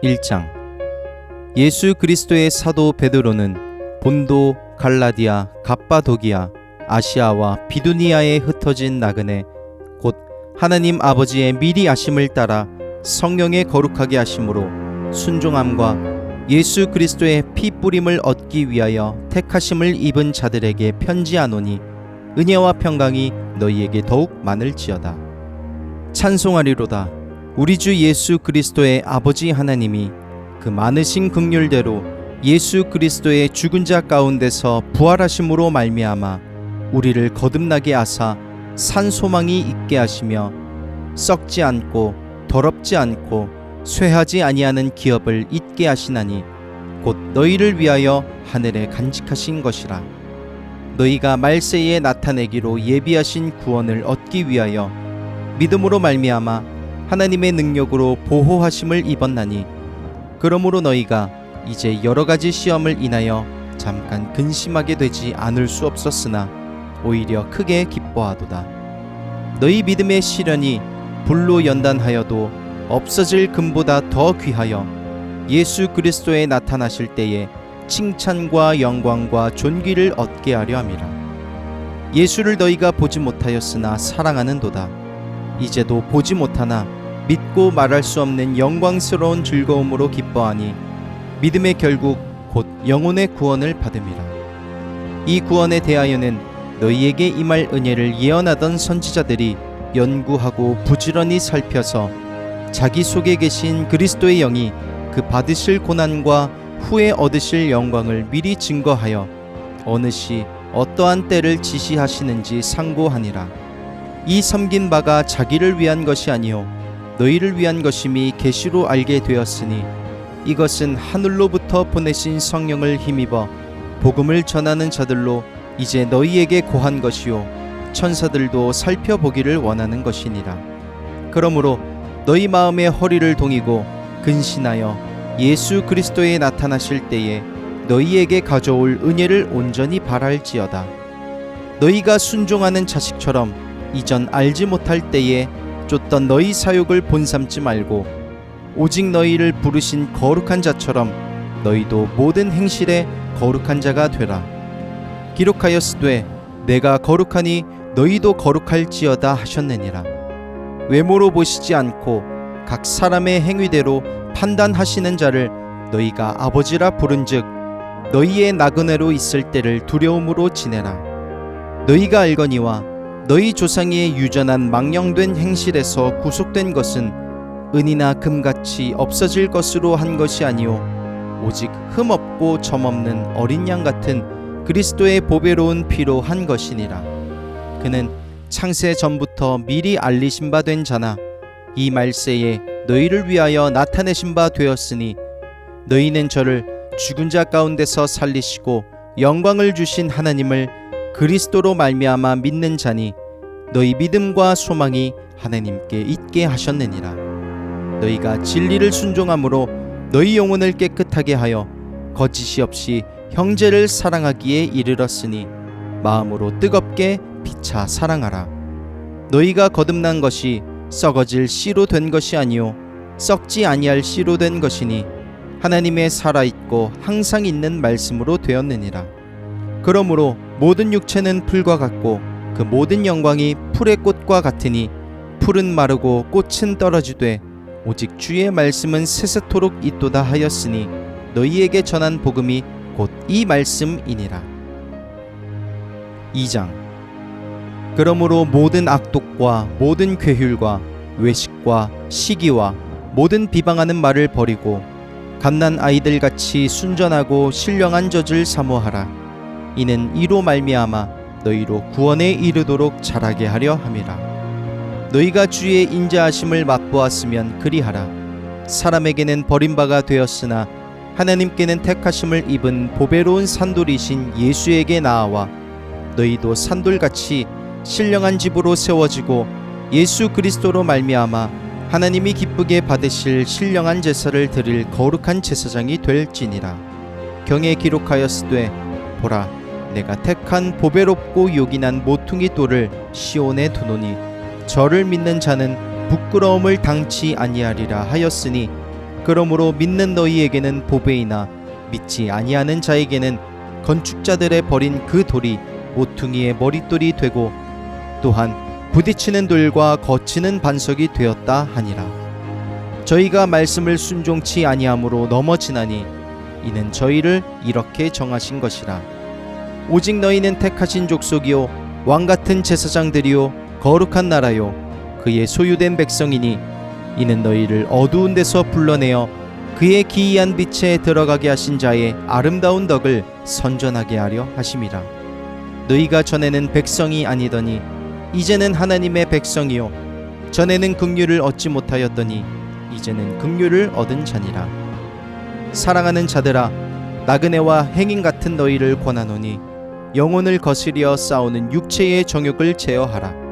1장. 예수 그리스도의 사도 베드로는 본도, 갈라디아, 갑바도기아, 아시아와 비두니아에 흩어진 나그네 곧 하나님 아버지의 미리 아심을 따라 성령의 거룩하게 하심으로 순종함과 예수 그리스도의 피 뿌림을 얻기 위하여 택하심을 입은 자들에게 편지하노니 은혜와 평강이 너희에게 더욱 많을지어다. 찬송하리로다. 우리 주 예수 그리스도의 아버지 하나님이 그 많으신 긍휼대로 예수 그리스도의 죽은 자 가운데서 부활하심으로 말미암아 우리를 거듭나게 하사 산 소망이 있게 하시며 썩지 않고 더럽지 않고 쇠하지 아니하는 기업을 잊게 하시나니 곧 너희를 위하여 하늘에 간직하신 것이라. 너희가 말세에 나타내기로 예비하신 구원을 얻기 위하여 믿음으로 말미암아 하나님의 능력으로 보호하심을 입었나니 그러므로 너희가 이제 여러 가지 시험을 인하여 잠깐 근심하게 되지 않을 수 없었으나 오히려 크게 기뻐하도다. 너희 믿음의 시련이 불로 연단하여도 없어질 금보다 더 귀하여 예수 그리스도에 나타나실 때에 칭찬과 영광과 존귀를 얻게 하려 함이라. 예수를 너희가 보지 못하였으나 사랑하는도다. 이제도 보지 못하나 믿고 말할 수 없는 영광스러운 즐거움으로 기뻐하니 믿음의 결국 곧 영혼의 구원을 받음이라. 이 구원에 대하여는 너희에게 임할 은혜를 예언하던 선지자들이 연구하고 부지런히 살펴서 자기 속에 계신 그리스도의 영이 그 받으실 고난과 후에 얻으실 영광을 미리 증거하여 어느 시 어떠한 때를 지시하시는지 상고하니라. 이 섬긴 바가 자기를 위한 것이 아니요 너희를 위한 것임이 계시로 알게 되었으니 이것은 하늘로부터 보내신 성령을 힘입어 복음을 전하는 자들로 이제 너희에게 고한 것이요 천사들도 살펴보기를 원하는 것이니라. 그러므로 너희 마음의 허리를 동이고 근신하여 예수 그리스도에 나타나실 때에 너희에게 가져올 은혜를 온전히 바랄지어다. 너희가 순종하는 자식처럼 이전 알지 못할 때에 쫓던 너희 사욕을 본삼지 말고 오직 너희를 부르신 거룩한 자처럼 너희도 모든 행실에 거룩한 자가 되라. 기록하였으되 내가 거룩하니 너희도 거룩할지어다 하셨느니라. 외모로 보시지 않고 각 사람의 행위대로 판단하시는 자를 너희가 아버지라 부른즉 너희의 나그네로 있을 때를 두려움으로 지내라. 너희가 알거니와 너희 조상의 유전한 망령된 행실에서 구속된 것은 은이나 금같이 없어질 것으로 한 것이 아니요 오직 흠없고 점없는 어린 양 같은 그리스도의 보배로운 피로 한 것이니라. 그는 창세 전부터 미리 알리신 바 된 자나 이 말세에 너희를 위하여 나타내신 바 되었으니 너희는 저를 죽은 자 가운데서 살리시고 영광을 주신 하나님을 그리스도로 말미암아 믿는 자니 너희 믿음과 소망이 하나님께 있게 하셨느니라. 너희가 진리를 순종함으로 너희 영혼을 깨끗하게 하여 거짓이 없이 형제를 사랑하기에 이르렀으니 마음으로 뜨겁게 피차 사랑하라. 너희가 거듭난 것이 썩어질 씨로 된 것이 아니요 썩지 아니할 씨로 된 것이니 하나님의 살아있고 항상 있는 말씀으로 되었느니라. 그러므로 모든 육체는 풀과 같고 그 모든 영광이 풀의 꽃과 같으니 풀은 마르고 꽃은 떨어지되 오직 주의 말씀은 세세토록 있도다 하였으니 너희에게 전한 복음이 곧 이 말씀이니라. 2장. 그러므로 모든 악독과 모든 괴휼과 외식과 시기와 모든 비방하는 말을 버리고 갓난 아이들같이 순전하고 신령한 젖을 사모하라. 이는 이로 말미암아 너희로 구원에 이르도록 자라게 하려 함이라. 너희가 주의 인자하심을 맛보았으면 그리하라. 사람에게는 버림바가 되었으나 하나님께는 택하심을 입은 보배로운 산돌이신 예수에게 나아와 너희도 산돌같이 신령한 집으로 세워지고 예수 그리스도로 말미암아 하나님이 기쁘게 받으실 신령한 제사를 드릴 거룩한 제사장이 될지니라. 경에 기록하였으되 보라 내가 택한 보배롭고 요긴한 모퉁이 돌을 시온에 두노니 저를 믿는 자는 부끄러움을 당치 아니하리라 하였으니 그러므로 믿는 너희에게는 보배이나 믿지 아니하는 자에게는 건축자들의 버린 그 돌이 모퉁이의 머릿돌이 되고 또한 부딪히는 돌과 거치는 반석이 되었다 하니라. 저희가 말씀을 순종치 아니함으로 넘어지나니 이는 저희를 이렇게 정하신 것이라. 오직 너희는 택하신 족속이요 왕같은 제사장들이요 거룩한 나라요 그의 소유된 백성이니 이는 너희를 어두운 데서 불러내어 그의 기이한 빛에 들어가게 하신 자의 아름다운 덕을 선전하게 하려 하심이라. 너희가 전에는 백성이 아니더니 이제는 하나님의 백성이요 전에는 긍휼을 얻지 못하였더니 이제는 긍휼을 얻은 자니라. 사랑하는 자들아, 나그네와 행인 같은 너희를 권하노니 영혼을 거스려 싸우는 육체의 정욕을 제어하라.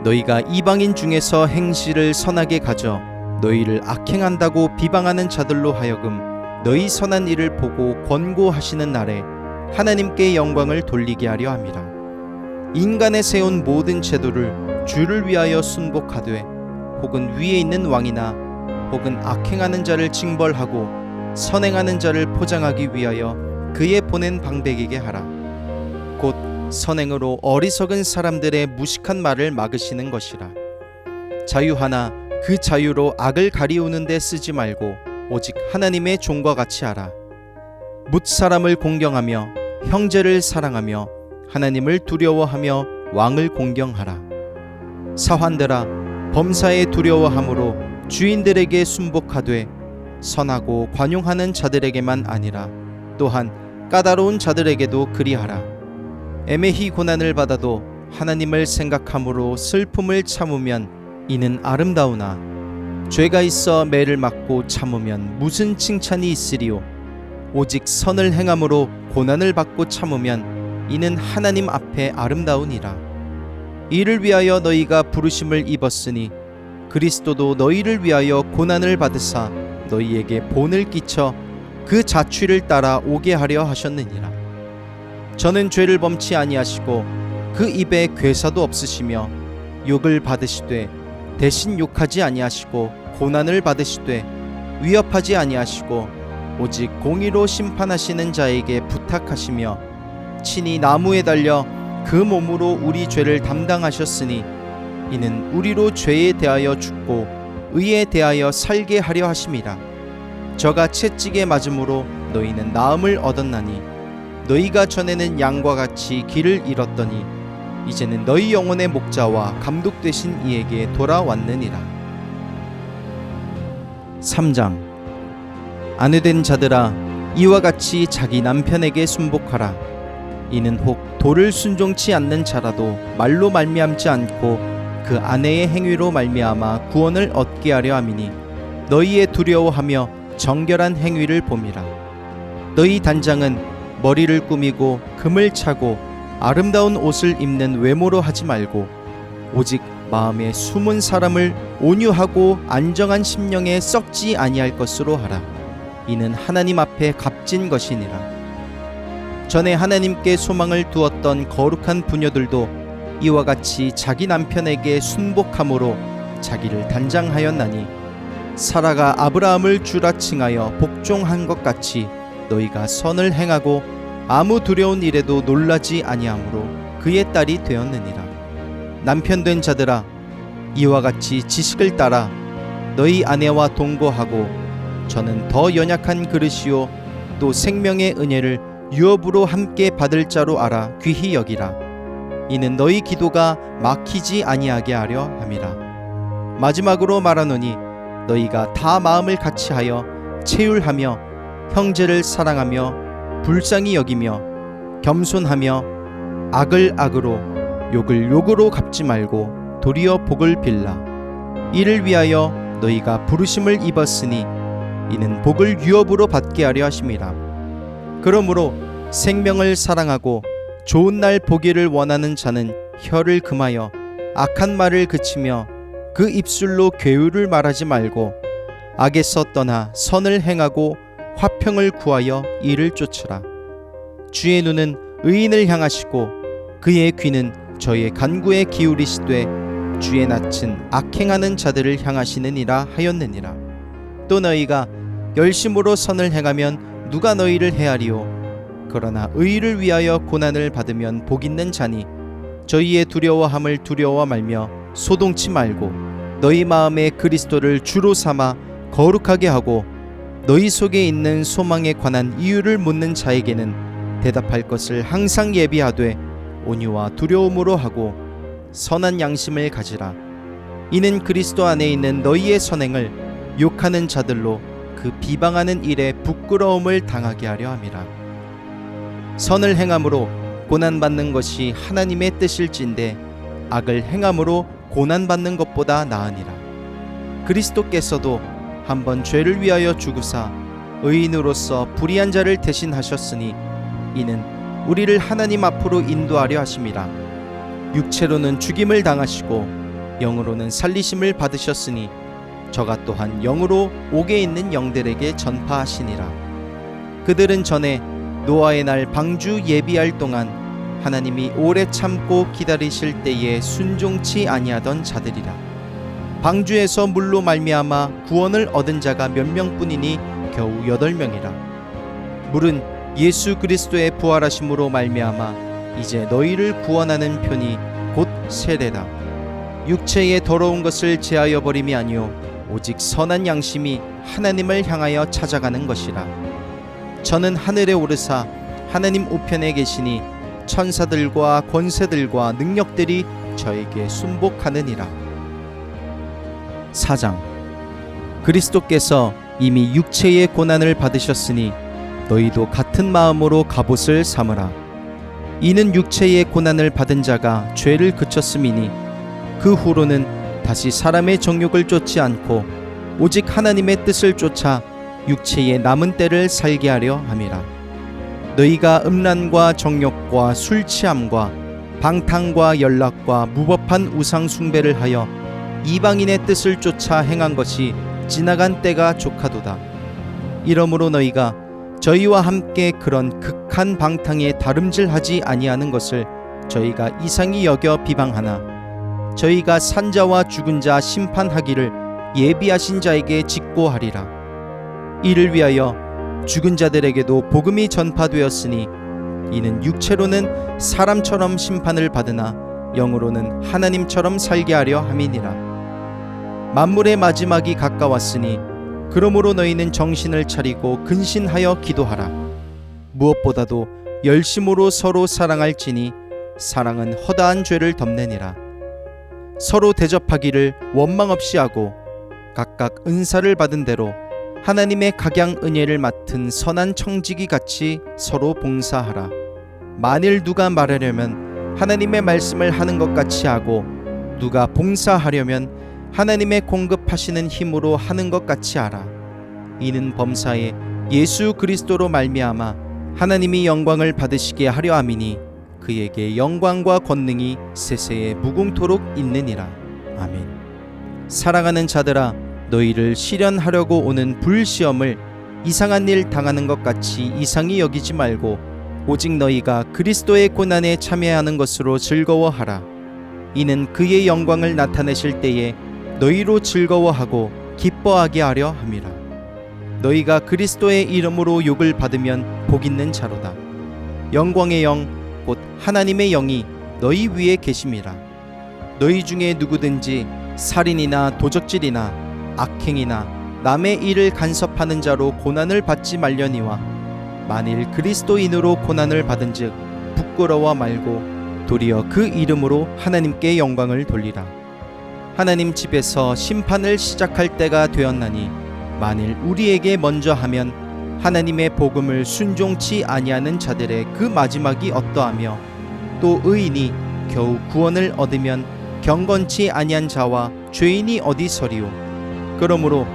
너희가 이방인 중에서 행실을 선하게 가져 너희를 악행한다고 비방하는 자들로 하여금 너희 선한 일을 보고 권고하시는 날에 하나님께 영광을 돌리게 하려 함이라. 인간의 세운 모든 제도를 주를 위하여 순복하되 혹은 위에 있는 왕이나 혹은 악행하는 자를 징벌하고 선행하는 자를 포장하기 위하여 그의 보낸 방백에게 하라. 곧 선행으로 어리석은 사람들의 무식한 말을 막으시는 것이라. 자유하나 그 자유로 악을 가리우는 데 쓰지 말고 오직 하나님의 종과 같이 하라. 뭇 사람을 공경하며 형제를 사랑하며 하나님을 두려워하며 왕을 공경하라. 사환들아, 범사에 두려워함으로 주인들에게 순복하되 선하고 관용하는 자들에게만 아니라 또한 까다로운 자들에게도 그리하라. 애매히 고난을 받아도 하나님을 생각함으로 슬픔을 참으면 이는 아름다우나 죄가 있어 매를 맞고 참으면 무슨 칭찬이 있으리요. 오직 선을 행함으로 고난을 받고 참으면 이는 하나님 앞에 아름다우니라. 이를 위하여 너희가 부르심을 입었으니 그리스도도 너희를 위하여 고난을 받으사 너희에게 본을 끼쳐 그 자취를 따라 오게 하려 하셨느니라. 저는 죄를 범치 아니하시고 그 입에 괴사도 없으시며 욕을 받으시되 대신 욕하지 아니하시고 고난을 받으시되 위협하지 아니하시고 오직 공의로 심판하시는 자에게 부탁하시며 친히 나무에 달려 그 몸으로 우리 죄를 담당하셨으니 이는 우리로 죄에 대하여 죽고 의에 대하여 살게 하려 하심이라. 저가 채찍에 맞음으로 너희는 나음을 얻었나니 너희가 전에는 양과 같이 길을 잃었더니 이제는 너희 영혼의 목자와 감독 되신 이에게 돌아왔느니라. 3장. 아내된 자들아, 이와 같이 자기 남편에게 순복하라. 이는 혹 도를 순종치 않는 자라도 말로 말미암지 않고 그 아내의 행위로 말미암아 구원을 얻게 하려 함이니 너희의 두려워하며 정결한 행위를 봄이라. 너희 단장은 머리를 꾸미고 금을 차고 아름다운 옷을 입는 외모로 하지 말고 오직 마음에 숨은 사람을 온유하고 안정한 심령에 썩지 아니할 것으로 하라. 이는 하나님 앞에 값진 것이니라. 전에 하나님께 소망을 두었던 거룩한 부녀들도 이와 같이 자기 남편에게 순복함으로 자기를 단장하였나니 사라가 아브라함을 주라 칭하여 복종한 것 같이 너희가 선을 행하고 아무 두려운 일에도 놀라지 아니하므로 그의 딸이 되었느니라. 남편된 자들아, 이와 같이 지식을 따라 너희 아내와 동거하고 저는 더 연약한 그릇이요 또 생명의 은혜를 유업으로 함께 받을 자로 알아 귀히 여기라. 이는 너희 기도가 막히지 아니하게 하려 함이라. 마지막으로 말하노니 너희가 다 마음을 같이하여 체휼하며 형제를 사랑하며 불쌍히 여기며 겸손하며 악을 악으로 욕을 욕으로 갚지 말고 도리어 복을 빌라. 이를 위하여 너희가 부르심을 입었으니 이는 복을 유업으로 받게 하려 하심이라. 그러므로 생명을 사랑하고 좋은 날 보기를 원하는 자는 혀를 금하여 악한 말을 그치며 그 입술로 괴유를 말하지 말고 악에서 떠나 선을 행하고 화평을 구하여 이를 쫓으라. 주의 눈은 의인을 향하시고 그의 귀는 저의 간구에 기울이시되 주의 낯은 악행하는 자들을 향하시느니라 하였느니라. 또 너희가 열심으로 선을 행하면 누가 너희를 헤아리요? 그러나 의를 위하여 고난을 받으면 복 있는 자니 저희의 두려워함을 두려워 말며 소동치 말고 너희 마음에 그리스도를 주로 삼아 거룩하게 하고 너희 속에 있는 소망에 관한 이유를 묻는 자에게는 대답할 것을 항상 예비하되 온유와 두려움으로 하고 선한 양심을 가지라. 이는 그리스도 안에 있는 너희의 선행을 욕하는 자들로 그 비방하는 일에 부끄러움을 당하게 하려 함이라. 선을 행함으로 고난받는 것이 하나님의 뜻일진데 악을 행함으로 고난받는 것보다 나으니라. 그리스도께서도 한번 죄를 위하여 죽으사 의인으로서 불의한 자를 대신하셨으니 이는 우리를 하나님 앞으로 인도하려 하심이라. 육체로는 죽임을 당하시고 영으로는 살리심을 받으셨으니 저가 또한 영으로 옥에 있는 영들에게 전파하시니라. 그들은 전에 노아의 날 방주 예비할 동안 하나님이 오래 참고 기다리실 때에 순종치 아니하던 자들이라. 방주에서 물로 말미암아 구원을 얻은 자가 몇 명뿐이니 겨우 8명이라. 물은 예수 그리스도의 부활하심으로 말미암아 이제 너희를 구원하는 편이 곧 세례라. 육체의 더러운 것을 제하여 버림이 아니요 오직 선한 양심이 하나님을 향하여 찾아가는 것이라. 저는 하늘에 오르사 하나님 우편에 계시니 천사들과 권세들과 능력들이 저에게 순복하느니라. 4장. 그리스도께서 이미 육체의 고난을 받으셨으니 너희도 같은 마음으로 갑옷을 삼으라. 이는 육체의 고난을 받은 자가 죄를 그쳤음이니 그 후로는 다시 사람의 정욕을 쫓지 않고 오직 하나님의 뜻을 쫓아 육체의 남은 때를 살게 하려 함이라. 너희가 음란과 정욕과 술 취함과 방탕과 연락과 무법한 우상 숭배를 하여 이방인의 뜻을 쫓아 행한 것이 지나간 때가 족하도다. 이러므로 너희가 저희와 함께 그런 극한 방탕에 다름질하지 아니하는 것을 저희가 이상히 여겨 비방하나 저희가 산자와 죽은 자 심판하기를 예비하신 자에게 직고하리라. 이를 위하여 죽은 자들에게도 복음이 전파되었으니 이는 육체로는 사람처럼 심판을 받으나 영으로는 하나님처럼 살게 하려 함이니라. 만물의 마지막이 가까웠으니 그러므로 너희는 정신을 차리고 근신하여 기도하라. 무엇보다도 열심으로 서로 사랑할지니 사랑은 허다한 죄를 덮느니라. 서로 대접하기를 원망 없이 하고 각각 은사를 받은 대로 하나님의 각양 은혜를 맡은 선한 청지기 같이 서로 봉사하라. 만일 누가 말하려면 하나님의 말씀을 하는 것 같이 하고 누가 봉사하려면 하나님의 공급하시는 힘으로 하는 것 같이 하라. 이는 범사에 예수 그리스도로 말미암아 하나님이 영광을 받으시게 하려 함이니 그에게 영광과 권능이 세세에 무궁토록 있느니라. 아멘. 사랑하는 자들아, 너희를 시련하려고 오는 불시험을 이상한 일 당하는 것 같이 이상히 여기지 말고 오직 너희가 그리스도의 고난에 참여하는 것으로 즐거워하라. 이는 그의 영광을 나타내실 때에 너희로 즐거워하고 기뻐하게 하려 함이라. 너희가 그리스도의 이름으로 욕을 받으면 복 있는 자로다. 영광의 영 곧 하나님의 영이 너희 위에 계심이라. 너희 중에 누구든지 살인이나 도적질이나 악행이나 남의 일을 간섭하는 자로 고난을 받지 말려니와 만일 그리스도인으로 고난을 받은즉 부끄러워 말고 도리어 그 이름으로 하나님께 영광을 돌리라. 하나님 집에서 심판을 시작할 때가 되었나니 만일 우리에게 먼저 하면 하나님의 복음을 순종치 아니하는 자들의 그 마지막이 어떠하며 또 의인이 겨우 구원을 얻으면 경건치 아니한 자와 죄인이 어디 서리요. 그러므로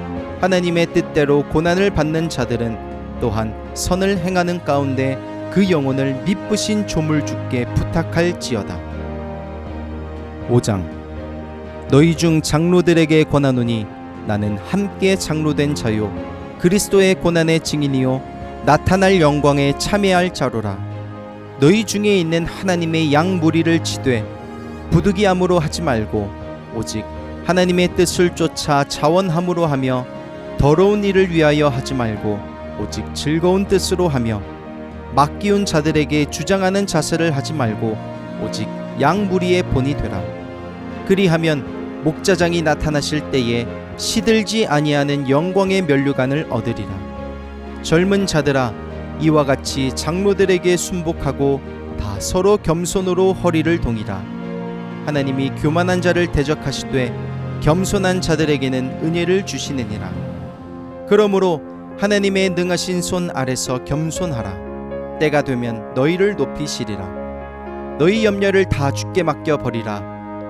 하나님의 뜻대로 고난을 받는 자들은 또한 선을 행하는 가운데 그 영혼을 미쁘신 조물주께 부탁할지어다. 5장. 너희 중 장로들에게 권하노니 나는 함께 장로된 자요 그리스도의 고난의 증인이요 나타날 영광에 참여할 자로라. 너희 중에 있는 하나님의 양 무리를 치되 부득이함으로 하지 말고 오직 하나님의 뜻을 쫓아 자원함으로 하며 더러운 일을 위하여 하지 말고 오직 즐거운 뜻으로 하며 맡기운 자들에게 주장하는 자세를 하지 말고 오직 양 무리의 본이 되라. 그리하면 목자장이 나타나실 때에 시들지 아니하는 영광의 면류관을 얻으리라. 젊은 자들아, 이와 같이 장로들에게 순복하고 다 서로 겸손으로 허리를 동이라. 하나님이 교만한 자를 대적하시되 겸손한 자들에게는 은혜를 주시느니라. 그러므로 하나님의 능하신 손 아래서 겸손하라. 때가 되면 너희를 높이시리라. 너희 염려를 다 주께 맡겨 버리라.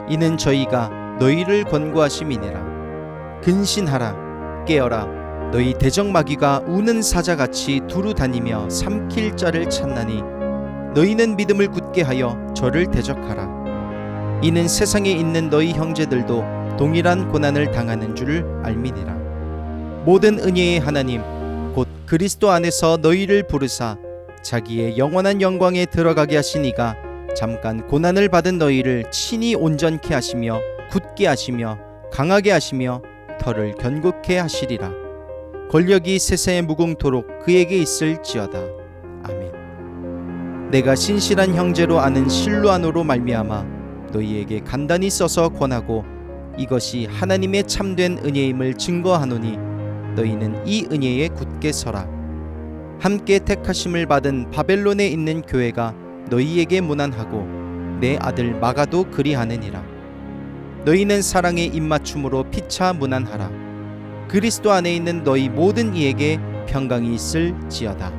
이는 저희가 너희를 권고하심이니라. 근신하라. 깨어라. 너희 대적마귀가 우는 사자같이 두루 다니며 삼킬 자를 찾나니 너희는 믿음을 굳게 하여 저를 대적하라. 이는 세상에 있는 너희 형제들도 동일한 고난을 당하는 줄을 알미니라. 모든 은혜의 하나님 곧 그리스도 안에서 너희를 부르사 자기의 영원한 영광에 들어가게 하신 이가 잠깐 고난을 받은 너희를 친히 온전케 하시며 굳게 하시며 강하게 하시며 털을 견고케 하시리라. 권력이 세세에 무궁토록 그에게 있을지어다. 아멘. 내가 신실한 형제로 아는 실로아노로 말미암아 너희에게 간단히 써서 권하고 이것이 하나님의 참된 은혜임을 증거하노니 너희는 이 은혜에 굳게 서라. 함께 택하심을 받은 바벨론에 있는 교회가 너희에게 문안하고 내 아들 마가도 그리하느니라. 너희는 사랑의 입맞춤으로 피차 문안하라. 그리스도 안에 있는 너희 모든 이에게 평강이 있을지어다.